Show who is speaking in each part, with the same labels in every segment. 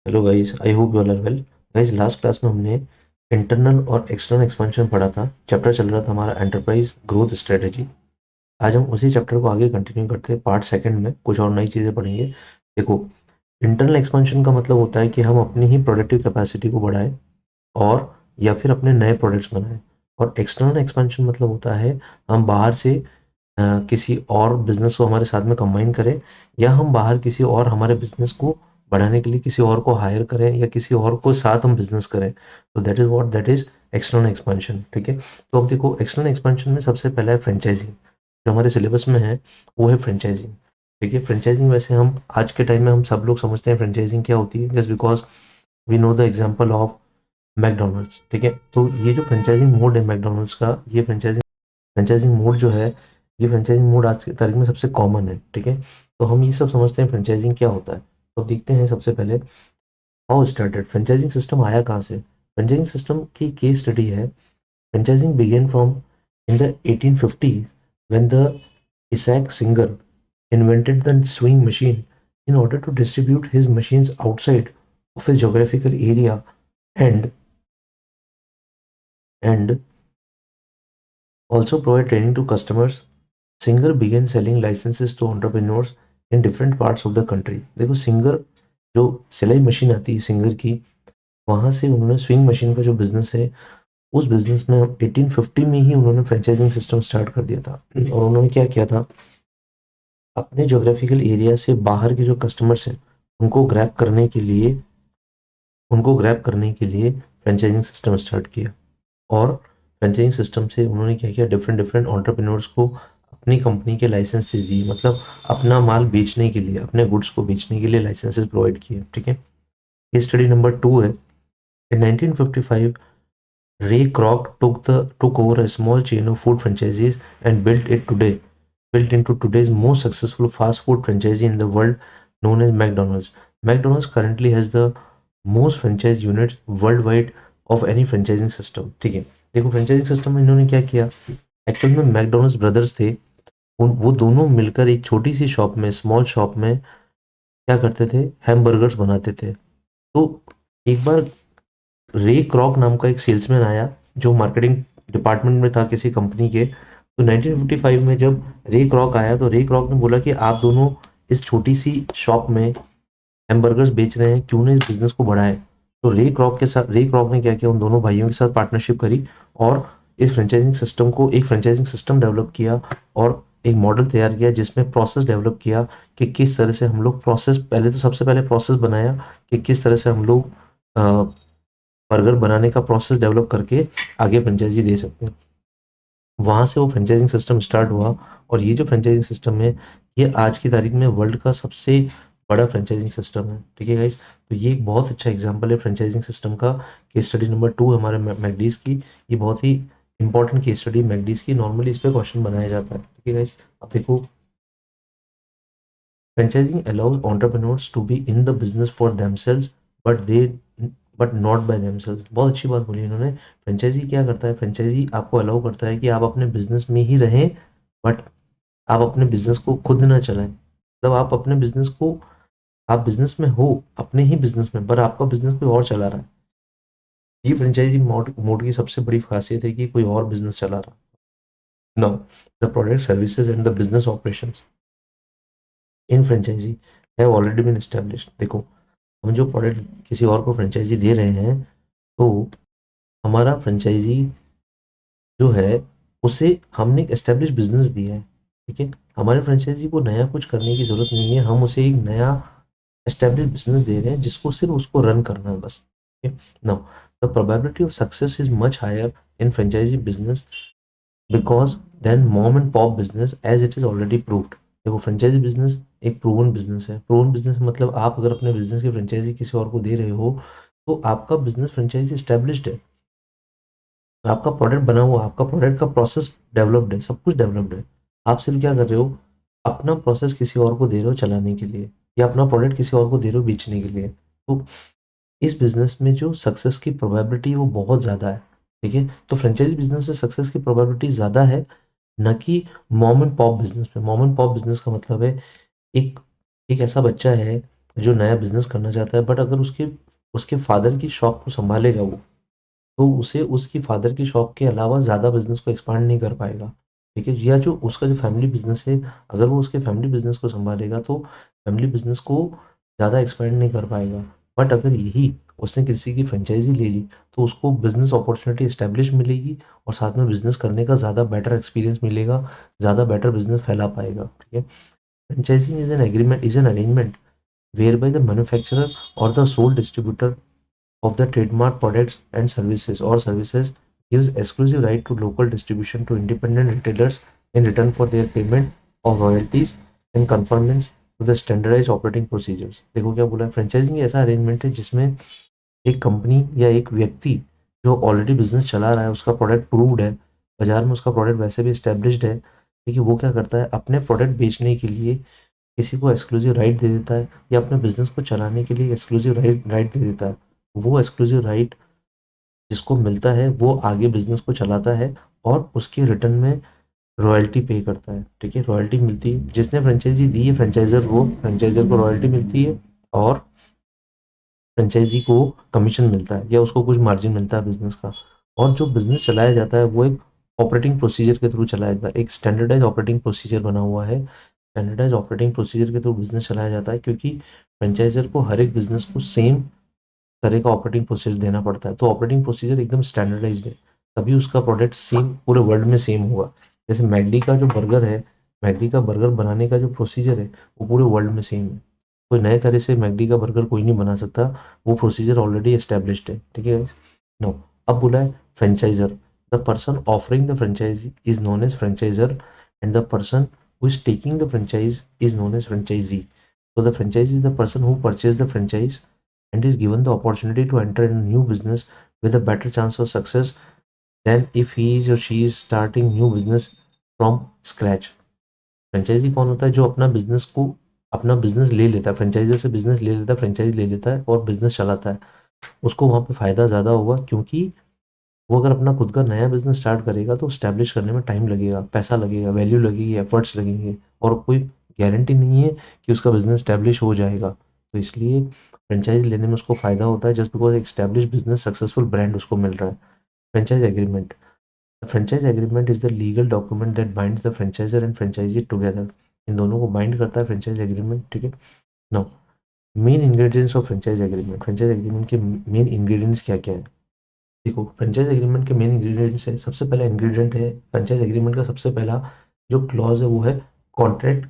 Speaker 1: Hello guys, I hope you all are well. Guys, last class में हमने internal और external expansion पढ़ा था। चैप्टर चल रहा था हमारा एंटरप्राइज ग्रोथ स्ट्रेटेजी। आज हम उसी चैप्टर को आगे कंटिन्यू करते हैं। पार्ट सेकंड में कुछ और नई चीज़ें पढ़ेंगे। देखो, इंटरनल एक्सपेंशन का मतलब होता है कि हम अपनी ही प्रोडक्टिव कैपेसिटी को बढ़ाएं और या फिर अपने नए प्रोडक्ट्स बनाएं। और एक्सटर्नल एक्सपेंशन मतलब होता है हम बाहर से किसी और बिजनेस को हमारे साथ में कंबाइन करें, या हम बाहर किसी और हमारे बिजनेस को बढ़ाने के लिए किसी और को हायर करें या किसी और को साथ हम बिजनेस करें। तो दैट इज एक्सटर्नल एक्सपेंशन। ठीक है। तो अब देखो, एक्सटर्नल एक्सपेंशन में सबसे पहला है फ्रेंचाइजिंग। जो हमारे सिलेबस में है वो है फ्रेंचाइजिंग। ठीक है। फ्रेंचाइजिंग वैसे हम आज के टाइम में हम सब लोग समझते हैं फ्रेंचाइजिंग क्या होती है, just because we know the example of McDonald's. ठीक है। तो ये जो फ्रेंचाइजिंग मोड है मैकडोनल्ड्स का, ये फ्रेंचाइजिंग मोड जो है, ये फ्रेंचाइजिंग मोड आज की तारीख में सबसे कॉमन है। ठीक है। तो हम ये सब समझते हैं फ्रेंचाइजिंग क्या होता है। तो देखते हैं सबसे पहले हाउ स्टार्टेड फ्रेंचाइजिंग सिस्टम, आया कहाँ से। फ्रेंचाइजिंग सिस्टम की केस स्टडी है। Franchising began from in the 1850s when the Isaac Singer invented the sewing machine in order to distribute his machines outside of his geographical area and and also provide training to customers. Singer began selling licences to entrepreneurs in different parts of the country. देखो, Singer जो सिलाई machine आती है singer की, वहां से उन्होंने swing machine का जो बिजनेस है, उस बिजनेस में 1850 में ही उन्होंने फ्रेंचाइजिंग सिस्टम स्टार्ट कर दिया था। और उन्होंने क्या किया था, अपने ज्योग्राफिकल एरिया से बाहर के जो कस्टमर्स हैं उनको ग्रैब करने के लिए उनको ग्रैब करने के लिए फ्रेंचाइजिंग सिस्टम स्टार्ट किया। और फ्रेंचाइजिंग सिस्टम से उन्होंने क्या किया, डिफरेंट डिफरेंट एंटरप्रेन्योर्स को अपनी कंपनी के लाइसेंसेस दिए, मतलब अपना माल बेचने के लिए, अपने गुड्स को बेचने के लिए लाइसेंसेस प्रोवाइड किए। ठीक है। ये स्टडी नंबर 2 है। इन 1955 रे Kroc took over a small chain of food franchises and built into today's most successful fast food franchisee in the world, known as McDonald's. McDonald's currently has the most franchise units worldwide of any franchising system. ठीक है। देखो, franchising system में इन्होंने क्या किया, actual में McDonald's brothers थे। वो दोनों मिलकर एक छोटी सी शॉप में, स्मॉल शॉप में क्या करते थे, हैमबर्गर्स बनाते थे। तो एक बार रे क्रॉक नाम का एक सेल्समैन आया जो मार्केटिंग डिपार्टमेंट में था किसी कंपनी के। तो 1955 में जब रे क्रॉक आया तो रे क्रॉक ने बोला कि आप दोनों इस छोटी सी शॉप में हैमबर्गर्स बेच रहे हैं, क्यों नहीं इस बिजनेस को बढ़ाएं। तो रे क्रॉक ने क्या किया, उन दोनों भाइयों के साथ पार्टनरशिप करी और इस फ्रेंचाइजिंग सिस्टम को एक फ्रेंचाइजिंग सिस्टम डेवलप किया और एक मॉडल तैयार किया जिसमें प्रोसेस डेवलप किया कि किस तरह से हम लोग प्रोसेस, पहले तो सबसे पहले प्रोसेस बनाया कि किस तरह से हम लोग बर्गर बनाने का प्रोसेस डेवलप करके आगे फ्रेंचाइजी दे सकते हैं। वहां से वो फ्रेंचाइजिंग सिस्टम स्टार्ट हुआ। और ये जो फ्रेंचाइजिंग सिस्टम है, ये आज की तारीख में वर्ल्ड का सबसे बड़ा फ्रेंचाइजिंग सिस्टम है। ठीक है गाइस। तो ये एक बहुत अच्छा एग्जांपल है फ्रेंचाइजिंग सिस्टम का। केस स्टडी नंबर 2 हमारे मैकडीज की। ये बहुत ही इंपॉर्टेंट केस स्टडी मैकडीज की, नॉर्मली इस पे क्वेश्चन बनाया जाता है। ठीक है गाइस। अब देखो, franchising allows entrepreneurs to be in the business for themselves, but they but not by themselves। बहुत अच्छी बात बोली इन्होंने। फ्रेंचाइजी क्या करता है, फ्रेंचाइजी आपको अलाउ करता है कि आप अपने बिजनेस में ही रहें, बट आप अपने बिजनेस को खुद ना चलाएं। मतलब आप अपने बिजनेस को, आप बिजनेस में हो, अपने ही बिजनेस में, पर आपका बिजनेस कोई और चला रहा है। ये फ्रेंचाइजी मोड मोड की सबसे बड़ी खासियत है कि कोई और बिजनेस चला रहा है। Now the product services and the business operations in franchisee have already been established. देखो, हम जो प्रोडक्ट किसी और को फ्रेंचाइजी दे रहे हैं, तो हमारा फ्रेंचाइजी जो है, उसे हमने एक एस्टेब्लिश बिजनेस दिया है। ठीक है। हमारे फ्रेंचाइजी को नया कुछ करने की जरूरत नहीं है, हम उसे एक नया एस्टेब्लिश बिजनेस दे रहे हैं जिसको सिर्फ उसको रन करना है बस। ठीक है। Now the probability of success is much higher in franchisee business because then mom and pop business as it is already proved. देखो, फ्रेंचाइजी बिजनेस एक प्रूवन बिजनेस है। प्रूवन बिजनेस मतलब आप अगर अपने बिजनेस की फ्रेंचाइजी किसी और को दे रहे हो, तो आपका बिजनेस फ्रेंचाइजी एस्टेब्लिश्ड है, आपका प्रोडक्ट बना हुआ, आपका प्रोडक्ट का प्रोसेस डेवलप्ड है, सब कुछ डेवलप्ड है। आप सिर्फ क्या कर रहे हो, अपना प्रोसेस किसी और को दे रहे हो चलाने के लिए, या अपना प्रोडक्ट किसी और को दे रहे हो बेचने के लिए। तो इस बिजनेस में जो सक्सेस की प्रोबेबिलिटी है वो बहुत ज़्यादा है। ठीक है। तो फ्रेंचाइजी बिजनेस से सक्सेस की प्रोबेबिलिटी ज़्यादा है, न कि मॉम एंड पॉप बिजनेस में। मॉम एंड पॉप बिजनेस का मतलब है, एक एक ऐसा बच्चा है जो नया बिजनेस करना चाहता है, बट अगर उसके उसके फादर की शॉप को संभालेगा वो, तो उसे उसकी फादर की शॉप के अलावा ज़्यादा बिजनेस को एक्सपांड नहीं कर पाएगा। ठीक है, या जो उसका जो फैमिली बिजनेस है, अगर वो उसके फैमिली बिजनेस को संभालेगा तो फैमिली बिजनेस को ज़्यादा एक्सपेंड नहीं कर पाएगा। बट अगर यही उसने किसी की फ्रेंचाइजी ले ली, तो उसको बिजनेस अपॉर्चुनिटी इस्टेब्लिश मिलेगी और साथ में बिजनेस करने का ज़्यादा बेटर एक्सपीरियंस मिलेगा, ज़्यादा बेटर बिजनेस फैला पाएगा। ठीक है, franchising is an arrangement where by the manufacturer और the sole distributor of the trademark products and services gives exclusive right to local distribution to independent retailers in return for their payment of royalties and conformance to the standardized operating procedures। देखो क्या बोला है, franchising ऐसा arrangement है जिसमें एक company या एक व्यक्ति जो ऑलरेडी बिजनेस चला रहा है, उसका प्रोडक्ट प्रूव्ड है, बाजार में उसका प्रोडक्ट वैसे भी एस्टेब्लिश्ड है, देखिए वो क्या करता है, अपने प्रोडक्ट बेचने के लिए किसी को एक्सक्लूसिव राइट दे देता है, या अपने बिजनेस को चलाने के लिए एक्सक्लूसिव राइट दे देता है। वो एक्सक्लूसिव राइट जिसको मिलता है वो आगे बिजनेस को चलाता है और उसके रिटर्न में रॉयल्टी पे करता है। ठीक है, रॉयल्टी मिलती है, जिसने फ्रेंचाइजी दी है फ्रेंचाइजर को रॉयल्टी मिलती है, और फ्रेंचाइजी को कमीशन मिलता है या उसको कुछ मार्जिन मिलता है बिजनेस का। और जो बिजनेस चलाया जाता है वो एक ऑपरेटिंग प्रोसीजर के थ्रू चलाया जाता है, एक स्टैंडर्डाइज ऑपरेटिंग प्रोसीजर बना हुआ है। स्टैंडर्डाइज ऑपरेटिंग प्रोसीजर के थ्रू बिजनेस चलाया जाता है, क्योंकि फ्रेंचाइजर को हर एक बिजनेस को सेम तरह का ऑपरेटिंग प्रोसीजर देना पड़ता है, तो ऑपरेटिंग प्रोसीजर एकदम स्टैंडर्डाइज्ड है, तभी उसका प्रोडक्ट सेम पूरे वर्ल्ड में सेम होगा। जैसे मैकडी का जो बर्गर है, मैकडी का बर्गर बनाने का जो प्रोसीजर है वो पूरे वर्ल्ड में सेम है। कोई नए तरह से मैकडी का बर्गर कोई नहीं बना सकता, वो प्रोसीजर ऑलरेडी एस्टेब्लिश्ड है। ठीक है, नो। अब बोला है franchisor, the person offering the franchise is known as franchisor and the person who is taking the franchise is known as franchisee. So the franchisee is the person who purchased the franchise and is given the opportunity to enter in a new business with a better chance of success than if he is or she is starting new business from scratch। Franchisee कौन होता है, जो अपना business ले लेता है, franchisor से business ले लेता है, फ्रेंचाइजी ले लेता है और बिजनेस चलाता है। उसको वहाँ पे फायदा ज़्यादा होगा, क्योंकि वो अगर अपना खुद का नया बिजनेस स्टार्ट करेगा तो स्टैब्लिश करने में टाइम लगेगा, पैसा लगेगा, वैल्यू लगेगी, एफर्ट्स लगेंगे, और कोई गारंटी नहीं है कि उसका बिजनेस स्टैब्लिश हो जाएगा। तो इसलिए फ्रेंचाइज लेने में उसको फायदा होता है, जस्ट बिकॉज एक स्टैब्लिश बिजनेस सक्सेसफुल ब्रांड उसको मिल रहा है। Franchise agreement, franchise agreement is the legal document that binds the franchiser and franchisee together. इन दोनों को बाइंड करता है फ्रेंचाइज एग्रीमेंट। ठीक है, now main ingredients of franchise agreement, franchise agreement के मेन इंग्रेडिएंट्स क्या क्या है। देखो, फ्रेंचाइज एग्रीमेंट के मेन इंग्रेडिएंट्स है, सबसे पहला इंग्रेडिएंट है फ्रेंचाइज एग्रीमेंट का, सबसे पहला जो क्लॉज है वो है contract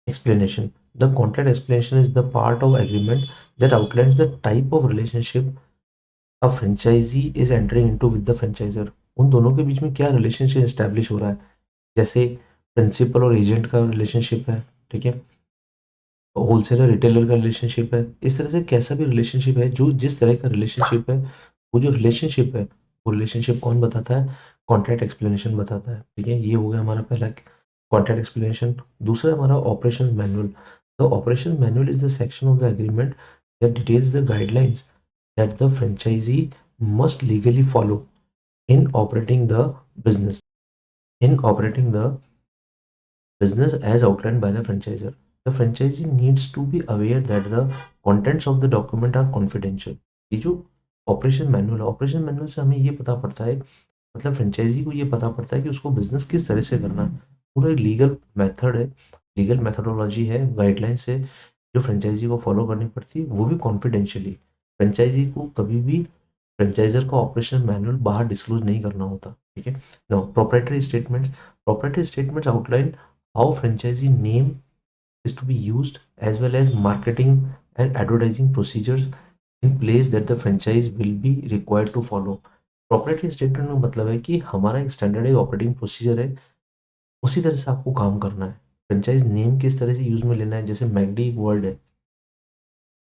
Speaker 1: explanation. The contract explanation is the part of agreement that outlines the type of relationship a franchisee is entering into with the franchisor. उन दोनों के बीच में क्या रिलेशनशिप एस्टेब्लिश हो रहा है, जैसे प्रिंसिपल और एजेंट का रिलेशनशिप है। ठीक है, होलसेलर रिटेलर का रिलेशनशिप है, इस तरह से कैसा भी रिलेशनशिप है, जो जिस तरह का रिलेशनशिप है, वो जो रिलेशनशिप है, वो रिलेशनशिप कौन बताता है, कॉन्ट्रैक्ट एक्सप्लेनेशन बताता है। ठीक है, ये हो गया हमारा पहला कॉन्ट्रैक्ट एक्सप्लेनेशन। दूसरा हमारा operation manual. The operation manual is the section of the agreement that details the guidelines that the franchisee must legally follow in operating the business in operating the business as outlined by the franchisor. The franchisee needs to be aware that the contents of the document are confidential। ये जो operation manual से हमें ये पता पड़ता है, मतलब franchise को ये पता पड़ता है कि उसको बिजनेस किस तरह से करना है। पूरा लीगल मेथड है, लीगल मेथडोलॉजी है, गाइडलाइंस है, जो फ्रेंचाइजी को फॉलो करनी पड़ती है, वो भी कॉन्फिडेंशियली। फ्रेंचाइजी को कभी भी फ्रेंचाइजर का ऑपरेशन मैनुअल बाहर डिस्क्लोज नहीं करना होता। ठीक है, no proprietary statements outline how franchisee name is to be used as well as marketing and advertising procedures in place that the franchise will be required to follow। proprietary statement में मतलब है कि हमारा एक स्टैंडर्ड ऑपरेटिंग प्रोसीजर है, उसी तरह से आपको काम करना है। फ्रेंचाइज नेम किस तरह से यूज में लेना है, जैसे मैकडी एक वर्ड है,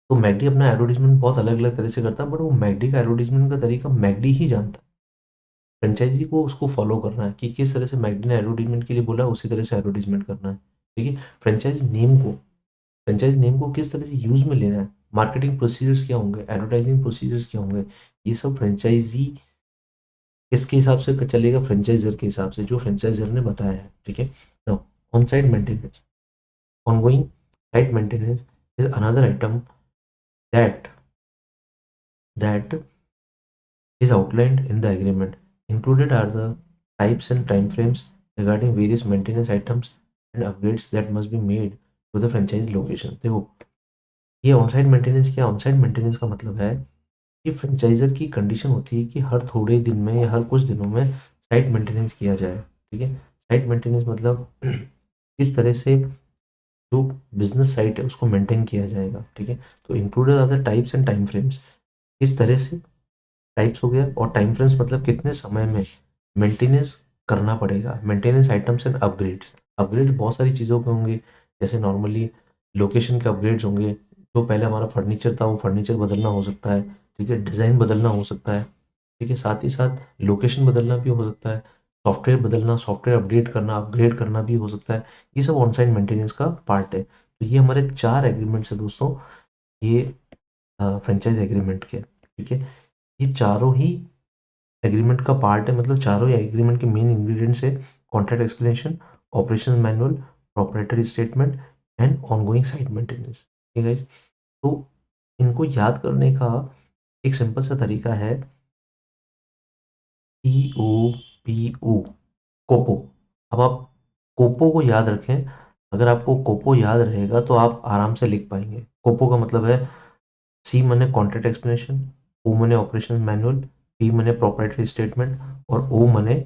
Speaker 1: तो मैकडी अपना एडवर्टीजमेंट बहुत अलग अलग तरह से करता है, बट वो मैकडी का एडवर्टीजमेंट का तरीका मैकडी ही जानता है। फ्रेंचाइजी को उसको फॉलो करना है कि किस तरह से मैकडी ने एडवर्टीजमेंट के लिए बोला है, उसी तरह से एडवर्टीजमेंट करना है। ठीक है, फ्रेंचाइज नेम को किस तरह से यूज में लेना है, मार्केटिंग प्रोसीजर्स क्या होंगे, एडवर्टाइजिंग प्रोसीजर्स क्या होंगे, ये सब फ्रेंचाइजी किसके हिसाब से चलेगा, फ्रेंचाइजर के हिसाब से, जो फ्रेंचाइजर ने बताया है। ठीक है, on site maintenance, ongoing site maintenance is another item that is outlined in the agreement. Included are the types and timeframes regarding various maintenance items and upgrades that must be made to the franchise location. देखो, ये onsite maintenance क्या? Onsite maintenance का मतलब है कि franchisor की condition होती है कि हर थोड़े दिन में या हर कुछ दिनों में साइट मेंटेनेंस किया जाए। ठीक है, साइट मेंटेनेंस मतलब किस तरह से जो बिजनेस साइट है उसको मेंटेन किया जाएगा। ठीक है, तो included are the types and time frames. किस तरह से टाइप्स हो गया, और टाइम फ्रेम्स मतलब कितने समय में मेंटेनेंस करना पड़ेगा। Maintenance items and upgrades, upgrade बहुत सारी चीज़ों के होंगे, जैसे नॉर्मली लोकेशन के अपग्रेड्स होंगे। जो पहले हमारा फर्नीचर था वो फर्नीचर बदलना हो सकता है। ठीक है, डिज़ाइन बदलना हो सकता है। ठीक है, साथ ही साथ लोकेशन बदलना भी हो सकता है। सॉफ्टवेयर बदलना, सॉफ्टवेयर अपडेट करना, अपग्रेड करना भी हो सकता है। ये सब ऑन साइट मेंटेनेंस का पार्ट है। तो ये हमारे 4 एग्रीमेंट्स है दोस्तों, ये फ्रेंचाइज एग्रीमेंट के। ठीक है, ये चारों ही एग्रीमेंट का पार्ट है, मतलब चारों ही एग्रीमेंट के मेन इंग्रेडिएंट्स है। Contract explanation, operation manual, proprietary statement and ongoing site maintenance. ठीक है guys? तो इनको याद करने का एक सिंपल सा तरीका है, COPO, कोपो। अब आप कोपो को याद रखें, अगर आपको कोपो याद रहेगा तो आप आराम से लिख पाएंगे। कोपो का मतलब है, सी मने कॉन्ट्रैक्ट एक्सप्लेनेशन, ओ मने ऑपरेशन मैनुअल, पी मने प्रोप्राइटरी स्टेटमेंट और ओ मने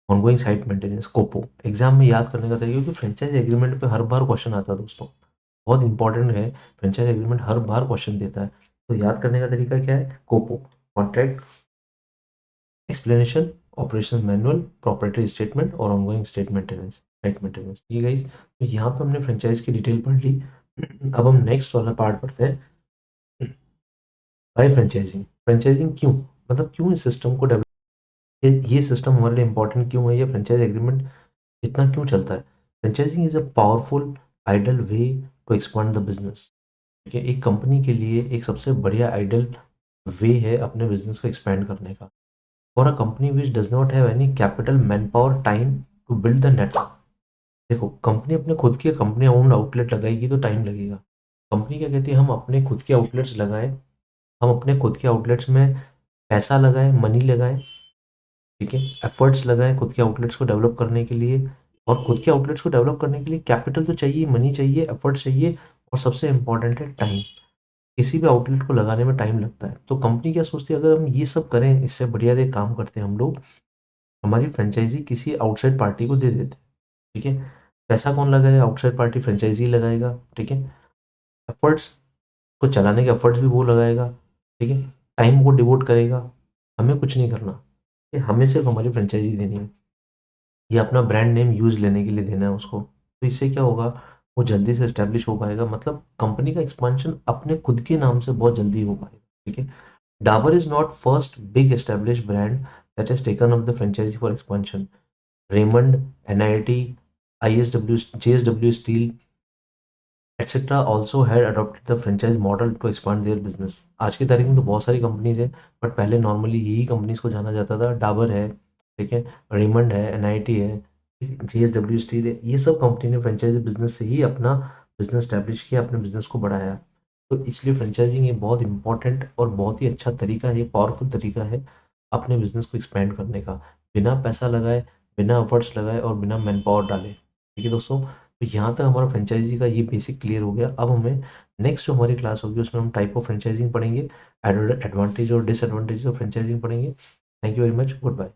Speaker 1: ऑनगोइंग साइट मेंटेनेंस। कोपो एग्जाम में याद करने का तरीका, क्योंकि फ्रेंचाइज एग्रीमेंट पे हर बार क्वेश्चन आता है दोस्तों, बहुत इंपॉर्टेंट है। फ्रेंचाइज एग्रीमेंट हर बार क्वेश्चन देता है, तो याद करने का तरीका क्या है? कोपो, contract explanation, operation manual, property statement और ongoing state maintenance, site maintenance. ये गाइस, तो यहाँ पे हमने फ्रेंचाइज की डिटेल पढ़ ली। अब हम नेक्स्ट वाला पार्ट पढ़ते हैं, बाय फ्रेंचाइजिंग। फ्रेंचाइजिंग क्यों, मतलब क्यों इस सिस्टम को डेवलप, ये सिस्टम हमारे लिए इंपॉर्टेंट क्यों है, ये फ्रेंचाइज एग्रीमेंट इतना क्यों चलता है? Franchising is a powerful ideal way to expand the business. ठीक है, एक कंपनी के लिए एक सबसे बढ़िया आइडल वे है अपने बिजनेस को एक्सपेंड करने का। For a company which does not have any capital, man power, time to build the network. देखो, कंपनी अपने खुद की कंपनी ओन्ड आउटलेट लगाएगी तो टाइम लगेगा। कंपनी क्या कहती है, हम अपने खुद के आउटलेट्स लगाएं, हम अपने खुद के आउटलेट्स में पैसा लगाएं, मनी लगाएं। ठीक है, एफर्ट्स लगाएं खुद के आउटलेट्स को डेवलप करने के लिए। और खुद के आउटलेट्स को डेवलप करने के लिए कैपिटल तो चाहिए, मनी चाहिए, एफर्ट्स चाहिए, और सबसे इंपॉर्टेंट है टाइम। किसी भी आउटलेट को लगाने में टाइम लगता है, तो कंपनी क्या सोचती है, अगर हम ये सब करें, इससे बढ़िया दे काम करते हैं हम लोग, हमारी फ्रेंचाइजी किसी आउटसाइड पार्टी को दे देते हैं। ठीक है, पैसा कौन लगाएगा? आउटसाइड पार्टी फ्रेंचाइजी लगाएगा। ठीक है, एफर्ट्स को चलाने के एफर्ट्स भी वो लगाएगा। ठीक है, टाइम को डिवोट करेगा, हमें कुछ नहीं करना, ये हमें सिर्फ हमारी फ्रेंचाइजी देनी है, ये अपना ब्रांड नेम यूज लेने के लिए देना है उसको। तो इससे क्या होगा, वो जल्दी से एस्टेब्लिश हो पाएगा, मतलब कंपनी का एक्सपांशन अपने खुद के नाम से बहुत जल्दी हो पाएगा। ठीक है, Dabur is not first big establish brand that has taken up the franchisee for expansion. Raymond, NIT, ISW, JSW Steel, etc. also had adopted the franchise model to expand their business। आज की तारीख में तो बहुत सारी कंपनीज है, but पहले normally यही कंपनीज को जाना जाता था। डाबर है, ठीक है, रेमंड है, NIT है, JSW स्टील है, ये सब कंपनी ने फ्रेंचाइजी बिजनेस से ही अपना बिजनेस स्टैब्लिश किया, अपने बिजनेस को बढ़ाया। तो इसलिए फ्रेंचाइजिंग ये बहुत इंपॉर्टेंट और बहुत ही अच्छा तरीका है, पावरफुल तरीका है अपने बिजनेस को एक्सपेंड करने का, बिना पैसा लगाए, बिना एफर्ट्स लगाए और बिना मैन पावर डाले। ठीक है दोस्तों, तो यहाँ तक हमारा फ्रेंचाइजी का ये बेसिक क्लियर हो गया। अब हमें नेक्स्ट जो हमारी क्लास होगी उसमें हम टाइप ऑफ फ्रेंचाइजिंग पढ़ेंगे, एडवांटेज और डिसएडवांटेज ऑफ फ्रेंचाइजिंग पढ़ेंगे। Thank you very much, good bye.